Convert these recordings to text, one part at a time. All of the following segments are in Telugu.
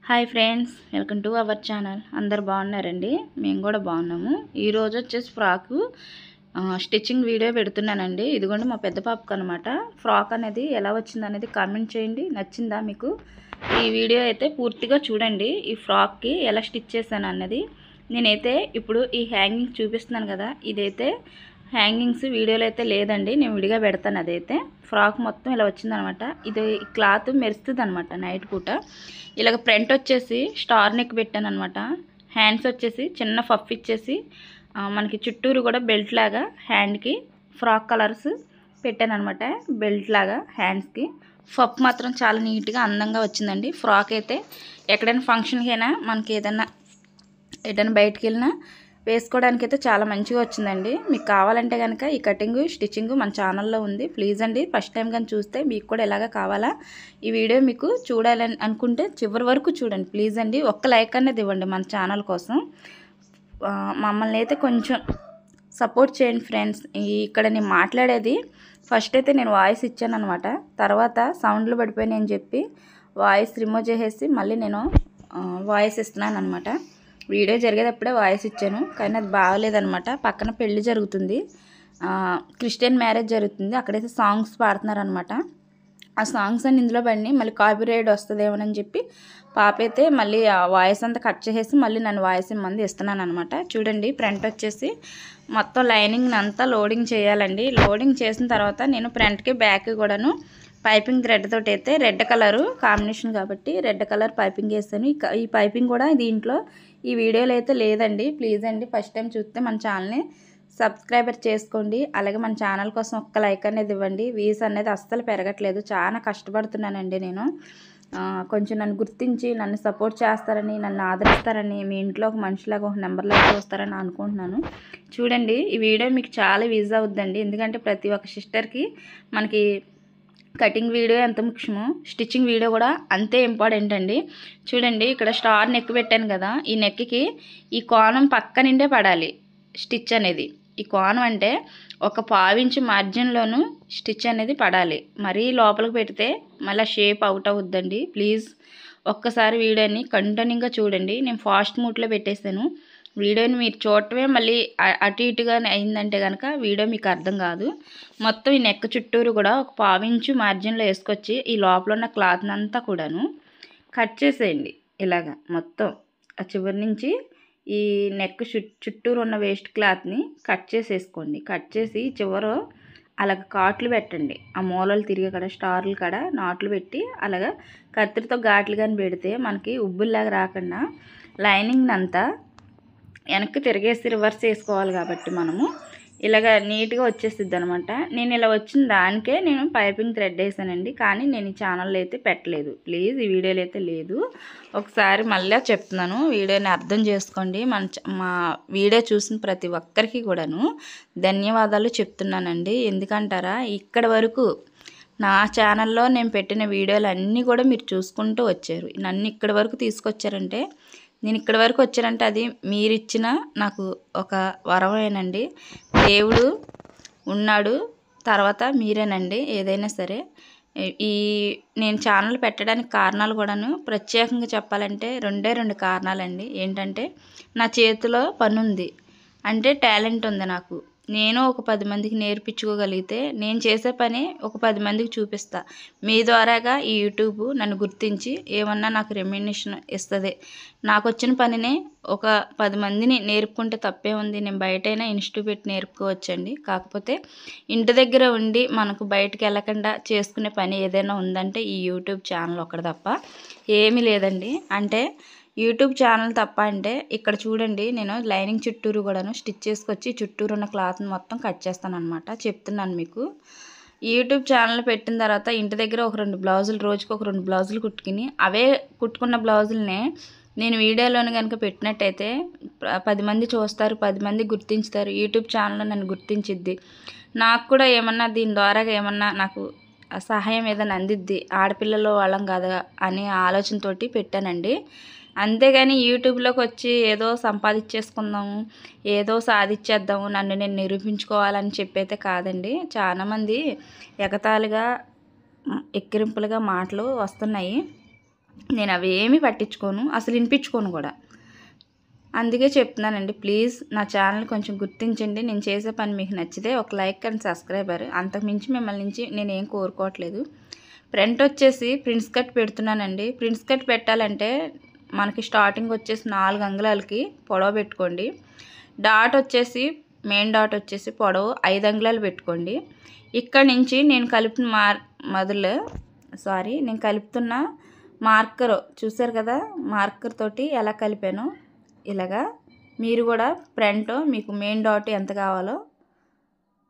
Hi friends, welcome to our channel. అందరు బాగున్నారండి? మేము కూడా బాగున్నాము. ఈరోజు వచ్చేసి ఫ్రాకు స్టిచ్చింగ్ వీడియో పెడుతున్నానండి. ఇదిగోండి మా పెద్ద పాపకు అనమాట. ఫ్రాక్ అనేది ఎలా వచ్చింది అనేది కామెంట్ చేయండి. నచ్చిందా మీకు? ఈ వీడియో అయితే పూర్తిగా చూడండి. ఈ ఫ్రాక్కి ఎలా స్టిచ్ చేశాను అన్నది నేనైతే ఇప్పుడు ఈ హ్యాంగింగ్ చూపిస్తున్నాను కదా, ఇదైతే హ్యాంగింగ్స్ వీడియోలో అయితే లేదండి, నేను విడిగా పెడతాను. అదైతే ఫ్రాక్ మొత్తం ఇలా వచ్చిందనమాట. ఇది క్లాత్ మెరుస్తుంది అనమాట నైట్ పూట. ఇలాగ ఫ్రంట్ వచ్చేసి స్టార్ నెక్ పెట్టాను అనమాట. హ్యాండ్స్ వచ్చేసి చిన్న పఫ్ ఇచ్చేసి మనకి చుట్టూరు కూడా బెల్ట్ లాగా హ్యాండ్కి ఫ్రాక్ కలర్స్ పెట్టాను అనమాట. బెల్ట్ లాగా హ్యాండ్స్కి పఫ్ మాత్రం చాలా నీట్గా అందంగా వచ్చిందండి. ఫ్రాక్ అయితే ఎక్కడైనా ఫంక్షన్కి అయినా మనకి ఏదైనా బయటికి వెళ్ళినా వేసుకోవడానికి అయితే చాలా మంచిగా వచ్చిందండి. మీకు కావాలంటే కనుక ఈ కటింగ్ స్టిచ్చింగ్ మన ఛానల్లో ఉంది. ప్లీజ్ అండి, ఫస్ట్ టైం కానీ చూస్తే మీకు కూడా ఎలాగ కావాలా ఈ వీడియో మీకు చూడాలని అనుకుంటే చివరి వరకు చూడండి ప్లీజ్ అండి. ఒక్క లైక్ అనేది ఇవ్వండి మన ఛానల్ కోసం. మమ్మల్ని అయితే కొంచెం సపోర్ట్ చేయండి ఫ్రెండ్స్. ఇక్కడ నేను మాట్లాడేది ఫస్ట్ అయితే నేను వాయిస్ ఇచ్చాను అనమాట. తర్వాత సౌండ్లు పడిపోయినాయి అని చెప్పి వాయిస్ రిమూవ్ చేసేసి మళ్ళీ నేను వాయిస్ ఇస్తున్నాను అనమాట. వీడియో జరిగేటప్పుడే వాయిస్ ఇచ్చాను, కానీ అది బాగలేదనమాట. పక్కన పెళ్లి జరుగుతుంది, క్రిస్టియన్ మ్యారేజ్ జరుగుతుంది. అక్కడైతే సాంగ్స్ పాడుతున్నారనమాట. ఆ సాంగ్స్ అన్ని ఇందులో పడినాయి. మళ్ళీ కాపీరైట్ వస్తుందేమోనని చెప్పి పాప అయితే మళ్ళీ ఆ వాయిస్ అంతా కట్ చేసేసి మళ్ళీ నన్ను వాయిస్ ఇమ్మంది ఇస్తున్నాను అనమాట. చూడండి, ఫ్రంట్ వచ్చేసి మొత్తం లైనింగ్ అంతా లోడింగ్ చేయాలండి. లోడింగ్ చేసిన తర్వాత నేను ఫ్రంట్కి బ్యాక్ కూడాను పైపింగ్ థ్రెడ్ తోటి అయితే రెడ్ కలరు కాంబినేషన్ కాబట్టి రెడ్ కలర్ పైపింగ్ వేస్తాను. ఈ పైపింగ్ కూడా దీంట్లో ఈ వీడియోలో అయితే లేదండి. ప్లీజ్ అండి, ఫస్ట్ టైం చూస్తే మన ఛానల్ని సబ్స్క్రైబర్ చేసుకోండి. అలాగే మన ఛానల్ కోసం ఒక్క లైక్ అనేది ఇవ్వండి. వ్యూస్ అనేది అస్సలు పెరగట్లేదు, చాలా కష్టపడుతున్నానండి నేను. కొంచెం నన్ను గుర్తించి నన్ను సపోర్ట్ చేస్తారని, నన్ను ఆదరిస్తారని, మీ ఇంట్లో ఒక మనిషిలాగా ఒక నెంబర్లాగా చూస్తారని అనుకుంటున్నాను. చూడండి, ఈ వీడియో మీకు చాలా యూజ్ అవుద్దండి. ఎందుకంటే ప్రతి ఒక్క సిస్టర్కి మనకి కటింగ్ వీడియో ఎంత ముఖ్యమో స్టిచ్చింగ్ వీడియో కూడా అంతే ఇంపార్టెంట్ అండి. చూడండి, ఇక్కడ స్టార్ నెక్ పెట్టాను కదా, ఈ నెక్కి ఈ కోణం పక్క నిండే పడాలి స్టిచ్ అనేది. ఈ కోణం అంటే ఒక పావించి మార్జిన్లోనూ స్టిచ్ అనేది పడాలి. మరీ లోపలికి పెడితే మళ్ళీ షేప్ అవుట్ అవుద్దండి. ప్లీజ్ ఒక్కసారి వీడియోని కంటిన్యూగా చూడండి. నేను ఫాస్ట్ మూడ్లో పెట్టేశాను. వీడియోని మీరు చూడటమే మళ్ళీ అటు ఇటుగా అయిందంటే కనుక వీడియో మీకు అర్థం కాదు. మొత్తం ఈ నెక్ చుట్టూరు కూడా ఒక పావించు మార్జిన్లో వేసుకొచ్చి ఈ లోపల ఉన్న క్లాత్ని అంతా కూడాను కట్ చేసేయండి. ఇలాగా మొత్తం ఆ చివరి నుంచి ఈ నెక్ చుట్టూరు ఉన్న వేస్ట్ క్లాత్ని కట్ చేసేసుకోండి. కట్ చేసి చివర అలాగ కాట్లు పెట్టండి. ఆ మూలలు తిరిగే కాడ స్టార్లు కాడ నాట్లు పెట్టి అలాగా కత్తిరితో ఘాట్లు కానీ పెడితే మనకి ఉబ్బుల్లాగా రాకుండా లైనింగ్ అంతా వెనక్కి తిరిగేసి రివర్స్ చేసుకోవాలి. కాబట్టి మనము ఇలాగ నీట్గా వచ్చేసిద్ది అనమాట. నేను ఇలా వచ్చిన దానికే నేను పైపింగ్ థ్రెడ్ వేసానండి, కానీ నేను ఈ ఛానల్లో అయితే పెట్టలేదు. ప్లీజ్ ఈ వీడియోలో అయితే లేదు. ఒకసారి మళ్ళీ చెప్తున్నాను, వీడియోని అర్థం చేసుకోండి. మా వీడియో చూసిన ప్రతి ఒక్కరికి కూడాను ధన్యవాదాలు చెప్తున్నానండి. ఎందుకంటారా, ఇక్కడ వరకు నా ఛానల్లో నేను పెట్టిన వీడియోలు అన్నీ కూడా మీరు చూసుకుంటూ వచ్చారు. నన్ను ఇక్కడి వరకు తీసుకొచ్చారంటే, నేను ఇక్కడి వరకు వచ్చానంటే అది మీరిచ్చిన నాకు ఒక వరమేనండి. దేవుడు ఉన్నాడు, తర్వాత మీరేనండి. ఏదైనా సరే నేను ఛానల్ పెట్టడానికి కారణాలు కూడాను ప్రత్యేకంగా చెప్పాలంటే రెండు కారణాలండి. ఏంటంటే, నా చేతిలో పని ఉంది అంటే టాలెంట్ ఉంది నాకు. నేను ఒక 10 మందికి నేర్పించుకోగలిగితే నేను చేసే పని ఒక 10 మందికి చూపిస్తా. మీ ద్వారాగా ఈ యూట్యూబ్ నన్ను గుర్తించి ఏమన్నా నాకు రెమ్యునరేషన్ ఇస్తుంది. నాకు వచ్చిన పనిని ఒక 10 మందిని నేర్పుకుంటే తప్పే ఉంది. నేను బయటైనా ఇన్స్టిట్యూట్ పెట్టి నేర్పుకోవచ్చండి. కాకపోతే ఇంటి దగ్గర ఉండి మనకు బయటకు వెళ్ళకుండా చేసుకునే పని ఏదైనా ఉందంటే ఈ యూట్యూబ్ ఛానల్ ఒక్కటి తప్ప ఏమీ లేదండి. అంటే యూట్యూబ్ ఛానల్ తప్ప అంటే ఇక్కడ చూడండి, నేను లైనింగ్ చుట్టూరు కూడాను స్టిచ్ చేసుకొచ్చి చుట్టూరు ఉన్న క్లాత్ని మొత్తం కట్ చేస్తాను అనమాట. చెప్తున్నాను మీకు. యూట్యూబ్ ఛానల్ పెట్టిన తర్వాత ఇంటి దగ్గర ఒక 2 బ్లౌజులు, రోజుకి ఒక 2 బ్లౌజులు కుట్టుకుని అవే కుట్టుకున్న బ్లౌజులనే నేను వీడియోలోని కనుక పెట్టినట్టయితే 10 మంది చూస్తారు, 10 మంది గుర్తించుతారు. యూట్యూబ్ ఛానల్లో నన్ను గుర్తించిద్ది. నాకు కూడా ఏమన్నా దీని ద్వారా ఏమన్నా నాకు సహాయం ఏదైనా అందిద్ది, ఆడపిల్లలు వాళ్ళం కదా అనే ఆలోచనతోటి పెట్టానండి. అంతేగాని యూట్యూబ్లోకి వచ్చి ఏదో సంపాదించేసుకుందాము, ఏదో సాధించేద్దాము, నన్ను నేను నిరూపించుకోవాలని చెప్పైతే కాదండి. చాలామంది ఎగతాళిగా ఎక్కిరింపులుగా మాటలు వస్తున్నాయి. నేను అవి ఏమీ పట్టించుకోను, అసలు వినిపించుకోను కూడా. అందుకే చెప్తున్నానండి, ప్లీజ్ నా ఛానల్ కొంచెం గుర్తించండి. నేను చేసే పని మీకు నచ్చితే ఒక లైక్ అండ్ సబ్స్క్రైబర్, అంతకుమించి మిమ్మల్ని నుంచి నేను ఏం కోరుకోవట్లేదు. ఫ్రంట్ వచ్చేసి ప్రిన్స్ కట్ పెడుతున్నానండి. ప్రిన్స్ కట్ పెట్టాలంటే మనకి స్టార్టింగ్ వచ్చేసి 4 అంగుళాలకి పొడవు పెట్టుకోండి. డాట్ వచ్చేసి మెయిన్ డాట్ వచ్చేసి పొడవు 5 అంగుళాలు పెట్టుకోండి. ఇక్కడ నుంచి నేను కలుపుతున్న మార్కర్ చూసారు కదా, మార్కర్ తోటి ఎలా కలిపానో ఇలాగా మీరు కూడా ఫ్రంట్ మీకు మెయిన్ డాట్ ఎంత కావాలో,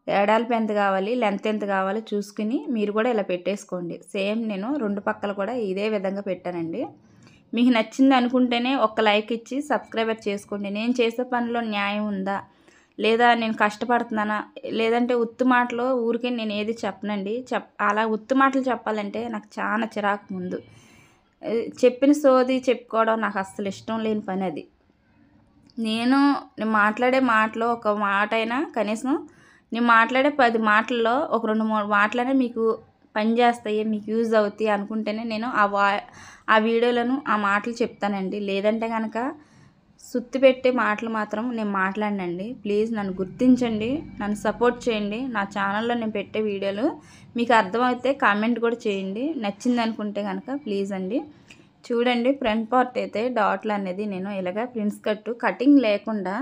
ఎడాల్పు ఎంత కావాలి, లెంత్ ఎంత కావాలో చూసుకుని మీరు కూడా ఇలా పెట్టేసుకోండి. సేమ్ నేను 2 పక్కలు కూడా ఇదే విధంగా పెట్టానండి. మీకు నచ్చింది అనుకుంటేనే ఒక లైక్ ఇచ్చి సబ్స్క్రైబర్ చేసుకోండి. నేను చేసే పనిలో న్యాయం ఉందా లేదా, నేను కష్టపడుతున్నానా, లేదంటే ఉత్తి మాటలో ఊరికే నేను ఏది చెప్పనండి. అలా ఉత్తి మాటలు చెప్పాలంటే నాకు చాలా చిరాకు. ముందు చెప్పిన సోది చెప్పుకోవడం నాకు అస్సలు ఇష్టం లేని పని అది. నేను మాట్లాడే మాటలో ఒక మాట అయినా, కనీసం నేను మాట్లాడే 10 మాటల్లో ఒక 2-3 మాటలనే మీకు పని చేస్తాయి, మీకు యూజ్ అవుతాయి అనుకుంటేనే నేను ఆ వీడియోలను ఆ మాటలు చెప్తానండి. లేదంటే కనుక సుత్తి పెట్టే మాటలు మాత్రం నేను మాట్లాడనండి. ప్లీజ్ నన్ను గుర్తించండి, నన్ను సపోర్ట్ చేయండి. నా ఛానల్లో నేను పెట్టే వీడియోలు మీకు అర్థమైతే కామెంట్ కూడా చేయండి. నచ్చింది అనుకుంటే కనుక ప్లీజ్ అండి. చూడండి, ఫ్రంట్ పార్ట్ అయితే డాట్లు అనేది నేను ఇలాగ ప్రిన్స్ కటింగ్ లేకుండా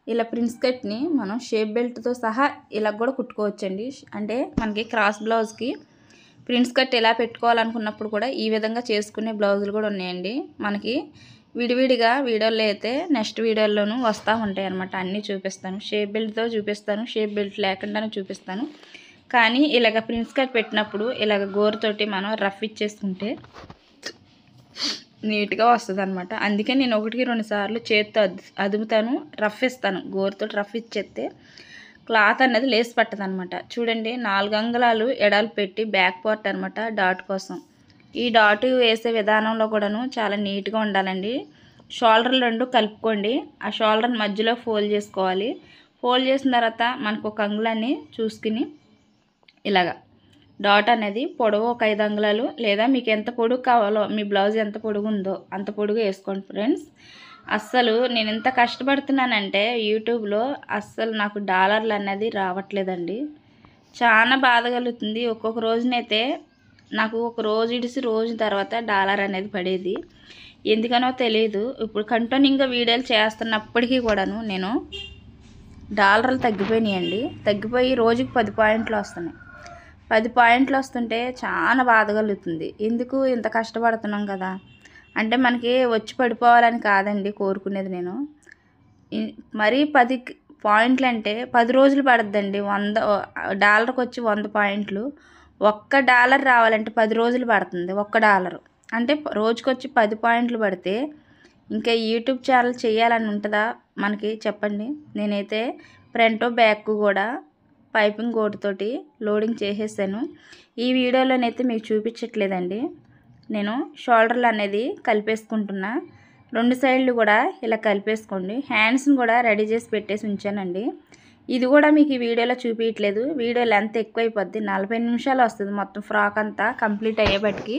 ఇలా ప్రిన్స్ కట్ని మనం షేప్ బెల్ట్తో సహా ఇలా కూడా కుట్టుకోవచ్చండి. అంటే మనకి క్రాస్ బ్లౌజ్కి ప్రిన్స్ కట్ ఎలా పెట్టుకోవాలనుకున్నప్పుడు కూడా ఈ విధంగా చేసుకునే బ్లౌజులు కూడా ఉన్నాయండి. మనకి విడివిడిగా వీడియోలో అయితే నెక్స్ట్ వీడియోల్లోనూ వస్తూ ఉంటాయి అన్నమాట. అన్నీ చూపిస్తాను, షేప్ బెల్ట్తో చూపిస్తాను, షేప్ బెల్ట్ లేకుండానే చూపిస్తాను. కానీ ఇలాగ ప్రిన్స్ కట్ పెట్టినప్పుడు ఇలాగ గోరుతోటి మనం రఫ్ ఇచ్చేసుకుంటే నీట్గా వస్తుంది అనమాట. అందుకే నేను 1-2 సార్లు చేత్తో అదుముతాను, రఫ్ ఇస్తాను. గోరుతో రఫ్ ఇచ్చేస్తే క్లాత్ అనేది లేసి పట్టదు అనమాట. చూడండి, 4 అంగుళాలు ఎడాలు పెట్టి బ్యాక్ పార్ట్ అనమాట డాట్ కోసం. ఈ డాట్ వేసే విధానంలో కూడాను చాలా నీట్గా ఉండాలండి. షోల్డర్లు 2 కలుపుకోండి. ఆ షోల్డర్ మధ్యలో ఫోల్డ్ చేసుకోవాలి. ఫోల్డ్ చేసిన తర్వాత మనకు ఒక అంగుళాన్ని చూసుకుని ఇలాగా డాట్ అనేది పొడవు ఒక 5 అంగుళాలు, లేదా మీకు ఎంత పొడుగు కావాలో, మీ బ్లౌజ్ ఎంత పొడుగు ఉందో అంత పొడుగు వేసుకోండి ఫ్రెండ్స్. అస్సలు నేను ఎంత కష్టపడుతున్నానంటే యూట్యూబ్లో అస్సలు నాకు డాలర్లు అనేది రావట్లేదండి. చాలా బాధ కలుగుతుంది. ఒక్కొక్క రోజునైతే నాకు ఒక రోజు ఇడిసి రోజు తర్వాత డాలర్ అనేది పడేది. ఎందుకనో తెలియదు. ఇప్పుడు కంటిన్యూగా వీడియోలు చేస్తున్నప్పటికీ కూడాను నేను డాలర్లు తగ్గిపోయినాయండి. తగ్గిపోయి రోజుకి 10 పాయింట్లు వస్తున్నాయి. 10 పాయింట్లు వస్తుంటే చాలా బాధ కలుగుతుంది. ఎందుకు ఇంత కష్టపడుతున్నాం కదా అంటే మనకి వచ్చి పడిపోవాలని కాదండి కోరుకునేది. నేను మరీ 10 పాయింట్లు అంటే 10 రోజులు పడుద్దండి. $100 వచ్చి 100 పాయింట్లు. $1 రావాలంటే 10 రోజులు పడుతుంది. $1 అంటే రోజుకొచ్చి 10 పాయింట్లు పడితే ఇంకా యూట్యూబ్ ఛానల్ చేయాలని ఉంటుందా మనకి, చెప్పండి. నేనైతే ఫ్రంట్ బ్యాక్ కూడా పైపింగ్ కోడ్తోటి లోడింగ్ చేసేసాను. ఈ వీడియోలోనైతే మీకు చూపించట్లేదండి. నేను షోల్డర్లు అనేది కలిపేసుకుంటున్నా. 2 సైడ్లు కూడా ఇలా కలిపేసుకోండి. హ్యాండ్స్ని కూడా రెడీ చేసి పెట్టేసి ఉంచానండి. ఇది కూడా మీకు ఈ వీడియోలో చూపించట్లేదు. Video length ఎక్కువైపోద్ది. 40 నిమిషాలు వస్తుంది మొత్తం ఫ్రాక్ అంతా కంప్లీట్ అయ్యేపటికి.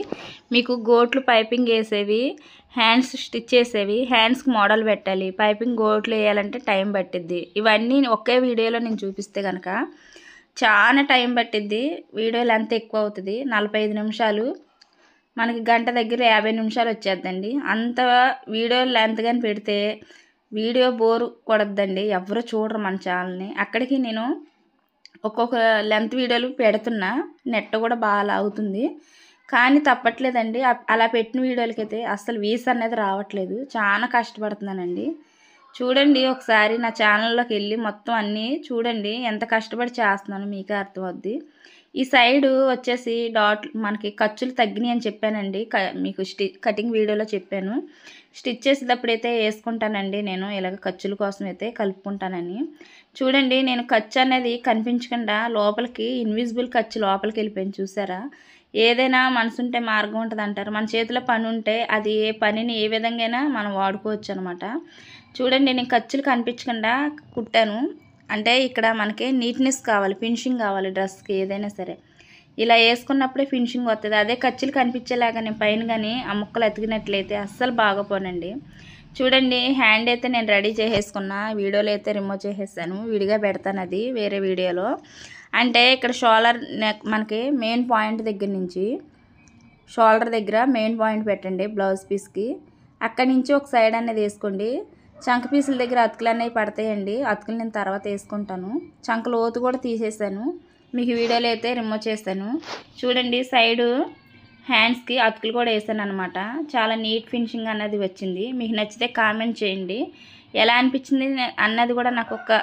మీకు గోట్లు పైపింగ్ వేసేవి, హ్యాండ్స్ స్టిచ్ చేసేవి, హ్యాండ్స్కి మోడల్ పెట్టాలి, పైపింగ్ గోట్లు వేయాలంటే టైం పట్టిద్ది. ఇవన్నీ ఒకే వీడియోలో నేను చూపిస్తే కనుక చాలా టైం పట్టిద్ది. వీడియో లెంత్ ఎక్కువ అవుతుంది. 45 నిమిషాలు మనకి గంట దగ్గర 50 నిమిషాలు వచ్చేద్దండి. అంత వీడియో లెంత్ కానీ పెడితే వీడియో బోరు కొడద్దండి, ఎవరు చూడరు మన ఛానల్ని. అక్కడికి నేను ఒక్కొక్క లెంత్ వీడియోలు పెడుతున్నా, నెట్ కూడా బాగా లాగుతుంది. కానీ తప్పట్లేదండి, అలా పెట్టిన వీడియోలకైతే అస్సలు వ్యూస్ అనేది రావట్లేదు. చాలా కష్టపడుతున్నానండి. చూడండి, ఒకసారి నా ఛానల్లోకి వెళ్ళి మొత్తం అన్నీ చూడండి. ఎంత కష్టపడి చేస్తున్నాను మీకే అర్థమవుద్ది. ఈ సైడు వచ్చేసి డాట్ మనకి ఖర్చులు తగ్గినాయి అని చెప్పానండి. మీకు కటింగ్ వీడియోలో చెప్పాను. స్టిచ్ చేసేటప్పుడైతే వేసుకుంటానండి నేను ఇలాగ ఖర్చుల కోసం అయితే కలుపుకుంటానని. చూడండి, నేను ఖర్చు అనేది కనిపించకుండా లోపలికి ఇన్విజిబుల్ ఖర్చు లోపలికి వెళ్ళిపోయింది. చూసారా? ఏదైనా మనసుంటే మార్గం ఉంటుంది అంటారు. మన చేతిలో పని ఉంటే అది ఏ పనిని ఏ విధంగా మనం వాడుకోవచ్చు అనమాట. చూడండి, నేను ఖర్చులు కనిపించకుండా కుట్టాను. అంటే ఇక్కడ మనకి నీట్నెస్ కావాలి, ఫినిషింగ్ కావాలి డ్రెస్కి ఏదైనా సరే. ఇలా వేసుకున్నప్పుడే ఫినిషింగ్ వస్తుంది. అదే ఖర్చులు కనిపించేలాగా నేను పైన కానీ ఆ ముక్కలు అతికినట్లయితే అస్సలు బాగపోనండి. చూడండి, హ్యాండ్ అయితే నేను రెడీ చేసేసుకున్నా. వీడియోలో అయితే రిమూవ్ చేసేసాను, విడిగా పెడతాను అది వేరే వీడియోలో. అంటే ఇక్కడ షోల్డర్ నెక్ మనకి మెయిన్ పాయింట్ దగ్గర నుంచి షోల్డర్ దగ్గర మెయిన్ పాయింట్ పెట్టండి బ్లౌజ్ పీస్కి. అక్కడి నుంచి ఒక సైడ్ అనేది వేసుకోండి. చంక పీసుల దగ్గర అతుకులు అనేవి పడతాయండి, అతుకులు నేను తర్వాత వేసుకుంటాను. చంక లోతు కూడా తీసేసాను, మీకు వీడియోలో అయితే రిమూవ్ చేస్తాను. చూడండి, సైడు హ్యాండ్స్కి అతుకులు కూడా వేసాను అనమాట. చాలా నీట్ ఫినిషింగ్ అన్నది వచ్చింది. మీకు నచ్చితే కామెంట్ చేయండి, ఎలా అనిపించింది అన్నది కూడా నాకు ఒక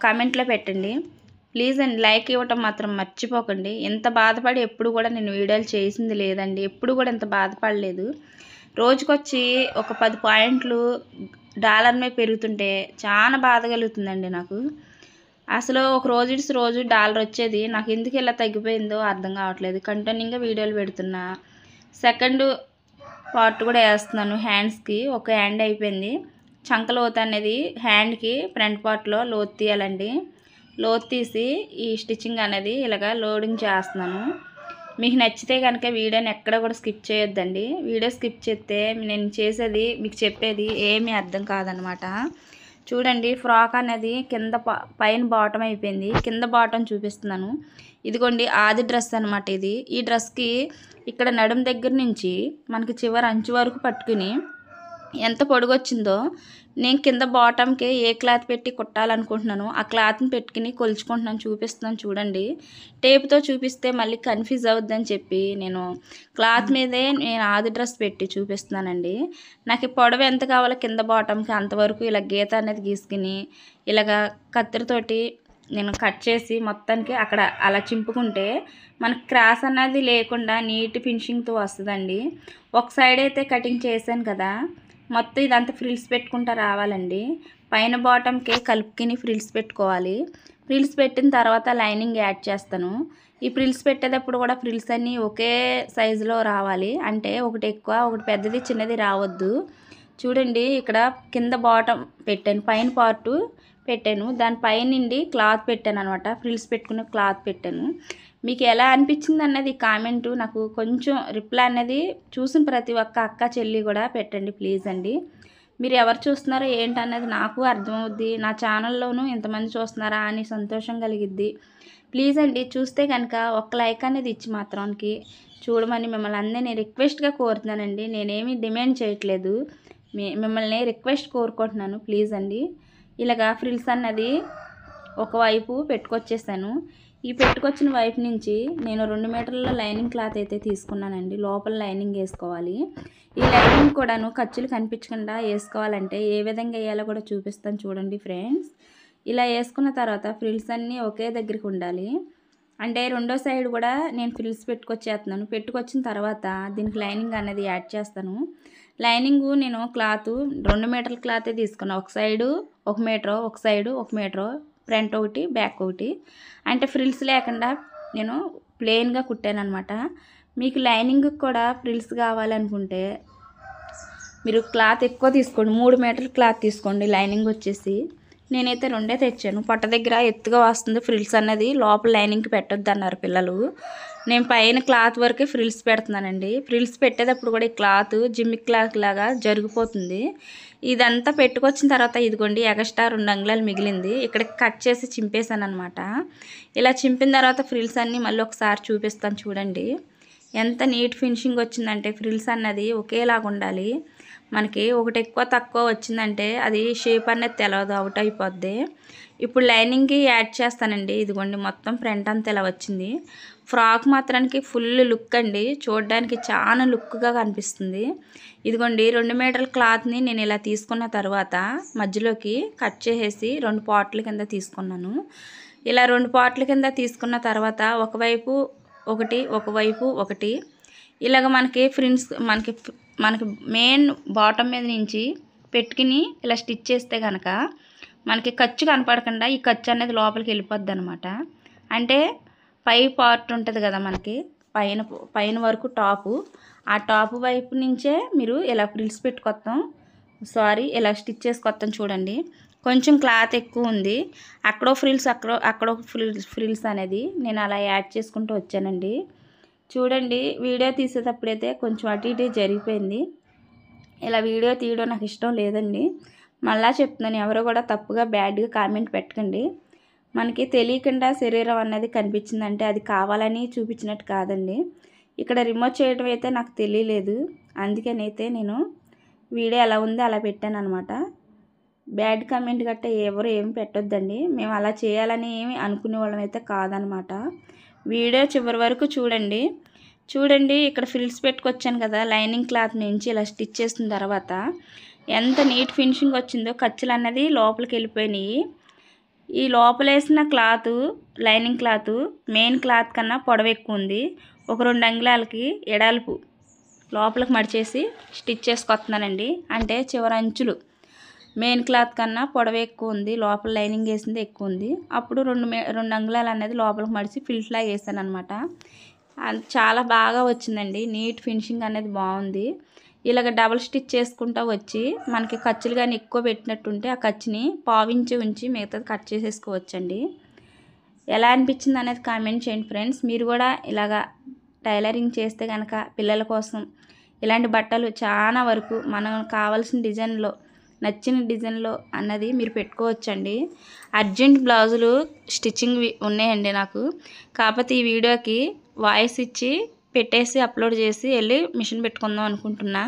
కామెంట్లో పెట్టండి ప్లీజ్ అండి. లైక్ ఇవ్వటం మాత్రం మర్చిపోకండి. ఎంత బాధపడి ఎప్పుడు కూడా నేను వీడియోలు చేసింది లేదండి, ఎప్పుడు కూడా ఇంత బాధపడలేదు. రోజుకొచ్చి ఒక 10 పాయింట్లు డాలర్ మీద పెరుగుతుంటే చాలా బాధ కలుగుతుందండి నాకు. అసలు ఒక రోజు ఇడిసి రోజు డాలర్ వచ్చేది, నాకు ఎందుకు ఇలా తగ్గిపోయిందో అర్థం కావట్లేదు. కంటిన్యూగా వీడియోలు పెడుతున్నా. సెకండ్ పార్ట్ కూడా వేస్తున్నాను హ్యాండ్స్కి. ఒక హ్యాండ్ అయిపోయింది. చంక లోతు అనేది హ్యాండ్కి ఫ్రంట్ పార్ట్లో లోతు తీయాలండి. లోతు తీసి ఈ స్టిచ్చింగ్ అనేది ఇలాగా లోడింగ్ చేస్తున్నాను. మీకు నచ్చితే కనుక వీడియోని ఎక్కడ కూడా స్కిప్ చేయొద్దండి. వీడియో స్కిప్ చేస్తే నేను చేసేది మీకు చెప్పేది ఏమీ అర్థం కాదనమాట. చూడండి, ఫ్రాక్ అనేది కింద పైన బాటమ్ అయిపోయింది. కింద బాటమ్ చూపిస్తున్నాను. ఇదిగోండి ఆది డ్రెస్ అనమాట ఇది. ఈ డ్రెస్కి ఇక్కడ నడుం దగ్గర నుంచి మనకి చివరి అంచు వరకు పట్టుకుని ఎంత పొడుగొచ్చిందో నేను కింద బాటమ్కి ఏ క్లాత్ పెట్టి కుట్టాలనుకుంటున్నాను ఆ క్లాత్ని పెట్టుకుని కొలుచుకుంటున్నాను, చూపిస్తున్నాను. చూడండి, టేప్తో చూపిస్తే మళ్ళీ కన్ఫ్యూజ్ అవుద్దని చెప్పి నేను క్లాత్ మీదే నేను ఆది డ్రెస్ పెట్టి చూపిస్తున్నానండి. నాకు పొడవు ఎంత కావాలో కింద బాటమ్కి అంతవరకు ఇలా గీత అనేది గీసుకుని ఇలాగ కత్తెరతోటి నేను కట్ చేసి మొత్తానికి అక్కడ అలా చింపుకుంటే మనకు క్రాస్ అన్నది లేకుండా నీట్ ఫినిషింగ్తో వస్తుందండి. ఒక సైడ్ అయితే కటింగ్ చేశాను కదా, మొత్తం ఇదంతా ఫ్రిల్స్ పెట్టుకుంటూ రావాలండి. పైన బాటమ్కి కలుపుకుని ఫ్రిల్స్ పెట్టుకోవాలి. ఫ్రిల్స్ పెట్టిన తర్వాత లైనింగ్ యాడ్ చేస్తాను. ఈ ఫ్రిల్స్ పెట్టేటప్పుడు కూడా ఫ్రిల్స్ అన్నీ ఒకే సైజులో రావాలి, అంటే ఒకటి ఎక్కువ ఒకటి పెద్దది చిన్నది రావద్దు. చూడండి, ఇక్కడ కింద బాటమ్ పెట్టాను, పైన పార్టు పెట్టాను, దాని పైనుండి క్లాత్ పెట్టాను అనమాట. ఫ్రిల్స్ పెట్టుకునే క్లాత్ పెట్టాను. మీకు ఎలా అనిపించింది అన్నది కామెంటు నాకు కొంచెం రిప్లై అనేది చూసిన ప్రతి ఒక్క అక్క చెల్లి కూడా పెట్టండి ప్లీజ్ అండి. మీరు ఎవరు చూస్తున్నారో ఏంటన్నది నాకు అర్థమవుద్ది. నా ఛానల్లోనూ ఇంతమంది చూస్తున్నారా అని సంతోషం కలిగిద్ది. ప్లీజ్ అండి, చూస్తే కనుక ఒక లైక్ అనేది ఇచ్చి మాత్రానికి చూడమని మిమ్మల్ని అందరినీ రిక్వెస్ట్గా కోరుతున్నానండి. నేనేమీ డిమాండ్ చేయట్లేదు, మిమ్మల్ని రిక్వెస్ట్ కోరుకుంటున్నాను ప్లీజ్ అండి. ఇలాగా ఫ్రిల్స్ అన్నది ఒకవైపు పెట్టుకొచ్చేసాను. ఈ పెట్టుకొచ్చిన వైపు నుంచి నేను 2 మీటర్ల లైనింగ్ క్లాత్ అయితే తీసుకున్నానండి. లోపల లైనింగ్ వేసుకోవాలి. ఈ లైనింగ్ కూడాను ఖర్చులు కనిపించకుండా వేసుకోవాలంటే ఏ విధంగా వేయాలో కూడా చూపిస్తాను చూడండి ఫ్రెండ్స్. ఇలా వేసుకున్న తర్వాత ఫ్రిల్స్ అన్నీ ఒకే దగ్గరికి ఉండాలి. అంటే రెండో సైడ్ కూడా నేను ఫ్రిల్స్ పెట్టుకొచ్చేస్తున్నాను. పెట్టుకొచ్చిన తర్వాత దీనికి లైనింగ్ అనేది యాడ్ చేస్తాను. లైనింగు నేను క్లాత్ 2 మీటర్ల క్లాతే తీసుకున్నాను. ఒక సైడు 1 మీటరు, ఒక సైడు 1 మీటరు, ఫ్రంట్ ఒకటి బ్యాక్ ఒకటి, అంటే ఫ్రిల్స్ లేకుండా నేను ప్లెయిన్గా కుట్టాను అనమాట. మీకు లైనింగ్ కూడా ఫ్రిల్స్ కావాలనుకుంటే మీరు క్లాత్ ఎక్కువ తీసుకోండి, 3 మీటర్ల క్లాత్ తీసుకోండి. లైనింగ్ వచ్చేసి నేనైతే 2 తెచ్చాను. పొట్ట దగ్గర ఎత్తుగా వస్తుంది ఫ్రిల్స్ అన్నది, లోపల లైనింగ్కి పెట్టొద్దు అన్నారు పిల్లలు. నేను పైన క్లాత్ వరకే ఫ్రిల్స్ పెడుతున్నానండి. ఫ్రిల్స్ పెట్టేటప్పుడు కూడా ఈ క్లాత్ జిమ్మిక్ క్లాత్ లాగా జరిగిపోతుంది. ఇదంతా పెట్టుకొచ్చిన తర్వాత ఇదిగోండి ఎక్స్ట్రా 2 అంగుళాలు మిగిలింది, ఇక్కడ కట్ చేసి చింపేశాను అనమాట. ఇలా చింపిన తర్వాత ఫ్రిల్స్ అన్నీ మళ్ళీ ఒకసారి చూపిస్తాను చూడండి. ఎంత నీట్ ఫినిషింగ్ వచ్చిందంటే ఫ్రిల్స్ అన్నది ఒకేలాగా ఉండాలి. మనకి ఒకటి ఎక్కువ తక్కువ వచ్చిందంటే అది షేప్ అనేది తెలవదు, అవుట్ అయిపోద్ది. ఇప్పుడు లైనింగ్కి యాడ్ చేస్తానండి. ఇదిగోండి మొత్తం ఫ్రంట్ అంతా ఇలా వచ్చింది. ఫ్రాక్ మాత్రానికి ఫుల్ లుక్ అండి, చూడడానికి చాలా లుక్గా కనిపిస్తుంది. ఇదిగోండి 2 మీటర్ల క్లాత్ని నేను ఇలా తీసుకున్న తర్వాత మధ్యలోకి కట్ చేసేసి 2 పార్ట్ల కింద తీసుకున్నాను. ఇలా 2 పార్ట్ల కింద తీసుకున్న తర్వాత ఒకవైపు ఒకటి ఒకవైపు ఒకటి ఇలాగ మనకి ఫ్రిల్స్ మనకి మెయిన్ బాటమ్ మీద నుంచి పెట్టుకుని ఇలా స్టిచ్ చేస్తే కనుక మనకి ఖర్చు కనపడకుండా ఈ ఖర్చు అనేది లోపలికి వెళ్ళిపోద్ది అనమాట. అంటే పై పార్ట్ ఉంటుంది కదా మనకి పైన వరకు టాపు, ఆ టాపు వైపు నుంచే మీరు ఇలా ఫ్రిల్స్ పెట్టుకొస్తాం. సారీ ఇలా స్టిచ్ చేసుకొస్తాను చూడండి. కొంచెం క్లాత్ ఎక్కువ ఉంది, అక్కడో ఫ్రిల్స్ అక్కడో ఫ్రిల్స్ అనేది నేను అలా యాడ్ చేసుకుంటూ వచ్చానండి. చూడండి వీడియో తీసేటప్పుడైతే కొంచెం అటు ఇటు జరిగిపోయింది. ఇలా వీడియో తీయడం నాకు ఇష్టం లేదండి. మళ్ళా చెప్తున్నాను, ఎవరో కూడా తప్పుగా బ్యాడ్గా కామెంట్ పెట్టకండి. మనకి తెలియకుండా శరీరం అన్నది కనిపించిందంటే అది కావాలని చూపించినట్టు కాదండి. ఇక్కడ రిమూవ్ చేయడం అయితే నాకు తెలియలేదు, అందుకనైతే నేను వీడియో ఎలా ఉందో అలా పెట్టాను అనమాట. బ్యాడ్ కామెంట్ గట్ట ఎవరు ఏమి పెట్టొద్దండి. మేము అలా చేయాలని ఏమి అనుకునే వాళ్ళం అయితే కాదనమాట. వీడియో చివరి వరకు చూడండి. చూడండి ఇక్కడ ఫ్రిల్స్ పెట్టుకొచ్చాను కదా, లైనింగ్ క్లాత్ నుంచి ఇలా స్టిచ్ చేసిన తర్వాత ఎంత నీట్ ఫినిషింగ్ వచ్చిందో. ఖర్చులు అన్నది లోపలికి వెళ్ళిపోయినాయి. ఈ లోపలేసిన cloth lining cloth main cloth కన్నా పొడవు ఎక్కువ ఉంది. ఒక 2 అంగుళాలకి ఎడాల్పు లోపలికి మడిచేసి స్టిచ్ చేసుకొస్తున్నానండి. అంటే చివరి అంచులు మెయిన్ క్లాత్ కన్నా పొడవు ఎక్కువ ఉంది, లోపల లైనింగ్ వేసింది ఎక్కువ ఉంది. అప్పుడు 2 అంగుళాలు అనేది లోపలికి మడిచి ఫిల్ట్ లాగా వేసాను అనమాట. చాలా బాగా వచ్చిందండి, నీట్ ఫినిషింగ్ అనేది బాగుంది. ఇలాగ డబల్ స్టిచ్ చేసుకుంటూ వచ్చి మనకి ఖర్చులు కానీ ఎక్కువ పెట్టినట్టుంటే ఆ ఖర్చుని పావించి ఉంచి మిగతాది కట్ చేసేసుకోవచ్చండి. ఎలా అనిపించింది అనేది కామెంట్ చేయండి ఫ్రెండ్స్. మీరు కూడా ఇలాగా టైలరింగ్ చేస్తే కనుక పిల్లల కోసం ఇలాంటి బట్టలు చాలా వరకు మనం కావాల్సిన డిజైన్లో నచ్చిన డిజైన్లో అన్నది మీరు పెట్టుకోవచ్చండి. అర్జెంట్ బ్లౌజులు స్టిచ్చింగ్ ఉన్నాయండి నాకు. కాకపోతే ఈ వీడియోకి వాయిస్ ఇచ్చి పెట్టేసి అప్లోడ్ చేసి వెళ్ళి మిషన్ పెట్టుకుందాం అనుకుంటున్నా.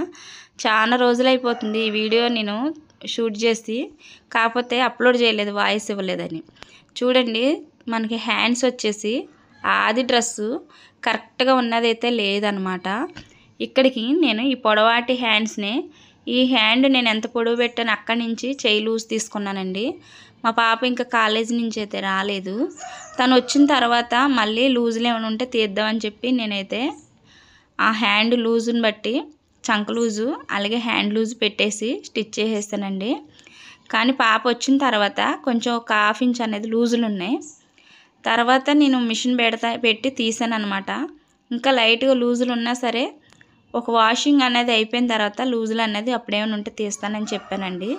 చాలా రోజులు అయిపోతుంది ఈ వీడియో నేను షూట్ చేసి, కాకపోతే అప్లోడ్ చేయలేదు వాయిస్ ఇవ్వలేదని. చూడండి మనకి హ్యాండ్స్ వచ్చేసి ఆది డ్రెస్సు కరెక్ట్గా ఉన్నదైతే లేదనమాట. ఇక్కడికి నేను ఈ పొడవాటి హ్యాండ్స్ని, ఈ హ్యాండ్ నేను ఎంత పొడవు పెట్టాను అక్కడి నుంచి చెయ్యి లూజ్ తీసుకున్నానండి. మా పాప ఇంకా కాలేజీ నుంచి అయితే రాలేదు, తను వచ్చిన తర్వాత మళ్ళీ లూజులు ఏమైనా ఉంటే తీద్దామని చెప్పి నేనైతే ఆ హ్యాండ్ లూజుని బట్టి చంక లూజు అలాగే హ్యాండ్ లూజ్ పెట్టేసి స్టిచ్ చేసేస్తానండి. కానీ పాప వచ్చిన తర్వాత కొంచెం ఒక 1/2 ఇంచ్ అనేది లూజులు ఉన్నాయి. తర్వాత నేను మిషన్ పెట్టి తీసాను అనమాట. ఇంకా లైట్గా లూజులు ఉన్నా సరే ఒక వాషింగ్ అనేది అయిపోయిన తర్వాత లూజులు అనేది అప్పుడేమైనా ఉంటే తీస్తానని చెప్పానండి.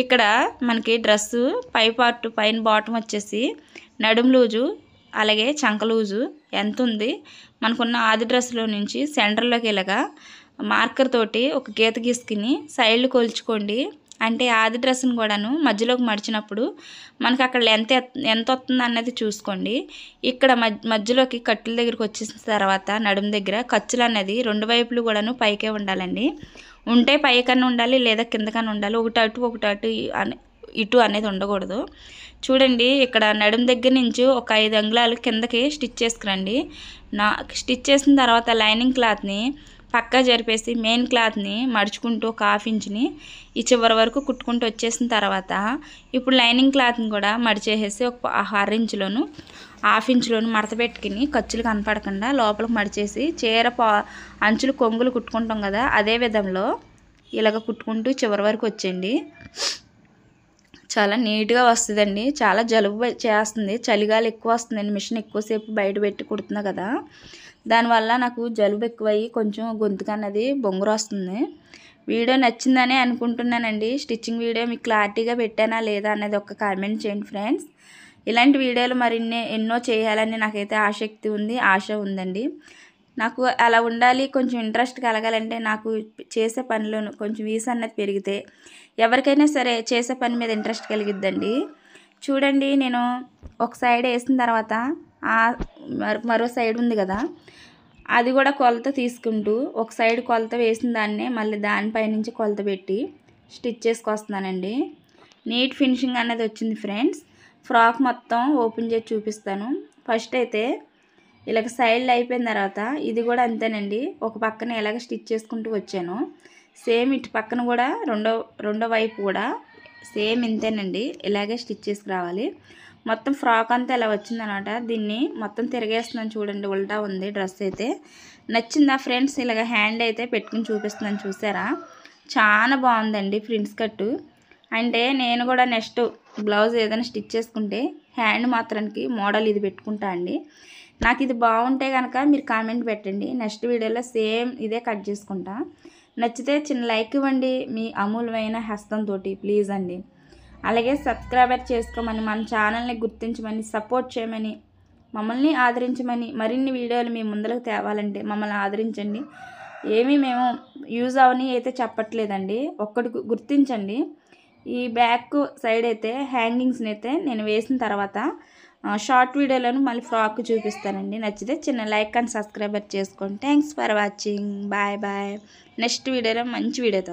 ఇక్కడ మనకి డ్రెస్సు పై పార్ట్ పైన బాటమ్ వచ్చేసి నడుము లూజు అలాగే చంక లూజు ఎంత ఉంది, మనకున్న ఆది డ్రెస్లో నుంచి సెంటర్లోకి ఇలాగా మార్కర్ తోటి ఒక గీత గీసుకుని సైడ్లు కొలుచుకోండి. అంటే ఆది డ్రెస్ని కూడాను మధ్యలోకి మడిచినప్పుడు మనకు అక్కడ ఎంత వస్తుంది అన్నది చూసుకోండి. ఇక్కడ మధ్యలోకి కట్టుల దగ్గరికి వచ్చేసిన తర్వాత నడుము దగ్గర ఖర్చులు అన్నది 2 వైపులు కూడాను పైకే ఉండాలండి. ఉంటే పైకన్నా ఉండాలి లేదా కిందకన్నా ఉండాలి. ఒకటి అటు ఇటు అనేది ఉండకూడదు. చూడండి ఇక్కడ నడుము దగ్గర నుంచి ఒక 5 అంగుళాలు కిందకి స్టిచ్ చేసుకురండి. స్టిచ్ చేసిన తర్వాత లైనింగ్ క్లాత్ని పక్కా జరిపేసి మెయిన్ క్లాత్ని మడుచుకుంటూ ఒక 1/2 ఇంచుని ఈ చివరి వరకు కుట్టుకుంటూ వచ్చేసిన తర్వాత ఇప్పుడు లైనింగ్ క్లాత్ని కూడా మడిచేసేసి ఒక 1/2 ఇంచులోను 1/2 ఇంచులోను మడత పెట్టుకుని ఖర్చులు కనపడకుండా లోపలికి మడిచేసి చీర అంచులు కొంగులు కుట్టుకుంటాం కదా, అదే విధంలో ఇలాగ కుట్టుకుంటూ చివరి వరకు వచ్చేయండి. చాలా నీట్గా వస్తుందండి. చాలా జలుబు చేస్తుంది, చలిగాలి ఎక్కువ వస్తుందండి. మిషన్ ఎక్కువసేపు బయట పెట్టి కుడుతున్నా కదా, దానివల్ల నాకు జలుబు ఎక్కువయ్యి కొంచెం గొంతుకు అన్నది బొంగురు వస్తుంది. వీడియో నచ్చిందనే అనుకుంటున్నానండి. స్టిచ్చింగ్ వీడియో మీకు క్లారిటీగా పెట్టానా లేదా అనేది ఒక కామెంట్ చేయండి ఫ్రెండ్స్. ఇలాంటి వీడియోలు మరిన్ని ఎన్నో చేయాలని నాకైతే ఆసక్తి ఉంది, ఆశ ఉందండి. నాకు అలా ఉండాలి, కొంచెం ఇంట్రెస్ట్ కలగాలంటే నాకు చేసే పనిలోను కొంచెం వీస అన్నది పెరిగితే ఎవరికైనా సరే చేసే పని మీద ఇంట్రెస్ట్ కలిగిద్దండి. చూడండి నేను ఒక సైడ్ వేసిన తర్వాత మరో సైడ్ ఉంది కదా, అది కూడా కొలత తీసుకుంటూ ఒక సైడ్ కొలత వేసిన దాన్నే మళ్ళీ దానిపై నుంచి కొలత పెట్టి స్టిచ్ చేసుకొస్తున్నానండి. నీట్ ఫినిషింగ్ అనేది వచ్చింది ఫ్రెండ్స్. ఫ్రాక్ మొత్తం ఓపెన్ చేసి చూపిస్తాను. ఫస్ట్ అయితే ఇలాగ సైడ్లు అయిపోయిన తర్వాత ఇది కూడా అంతేనండి, ఒక పక్కన ఇలాగ స్టిచ్ చేసుకుంటూ వచ్చాను. సేమ్ ఇటు పక్కన కూడా రెండో వైపు కూడా సేమ్ ఇంతేనండి, ఇలాగే స్టిచ్ చేసుకురావాలి. మొత్తం ఫ్రాక్ అంతా ఇలా వచ్చిందనమాట. దీన్ని మొత్తం తిరిగేస్తున్నాను చూడండి, ఉల్టా ఉంది డ్రెస్ అయితే. నచ్చిందా ఫ్రెండ్స్? ఇలాగ హ్యాండ్ అయితే పెట్టుకుని చూపిస్తున్నాను, చూసారా? చాలా బాగుందండి ప్రిన్స్ కట్టు. అంటే నేను కూడా నెక్స్ట్ బ్లౌజ్ ఏదైనా స్టిచ్ చేసుకుంటే హ్యాండ్ మాత్రానికి మోడల్ ఇది పెట్టుకుంటా అండి. నాకు ఇది బాగుంటే కనుక మీరు కామెంట్ పెట్టండి, నెక్స్ట్ వీడియోలో సేమ్ ఇదే కట్ చేసుకుంటా. నచ్చితే చిన్న లైక్ ఇవ్వండి మీ అమూల్యమైన హస్తంతో ప్లీజ్ అండి. అలాగే సబ్స్క్రైబర్ చేసుకోమని, మన ఛానల్ని గుర్తించమని, సపోర్ట్ చేయమని, మమ్మల్ని ఆదరించమని, మరిన్ని వీడియోలు మీ ముందరకు తేవాలంటే మమ్మల్ని ఆదరించండి. ఏమీ మేము యూజ్ అవని అయితే చెప్పట్లేదండి, ఒక్కటి గుర్తించండి. ఈ బ్యాక్ సైడ్ అయితే హ్యాంగింగ్స్ని అయితే నేను వేసిన తర్వాత షార్ట్ వీడియోలను మళ్ళీ ఫ్రాక్ చూపిస్తానండి. నచ్చితే చిన్న లైక్ అండ్ సబ్స్క్రైబర్ చేసుకోండి. Thanks for watching. Bye bye. Next వీడియోలో మంచి వీడియోతో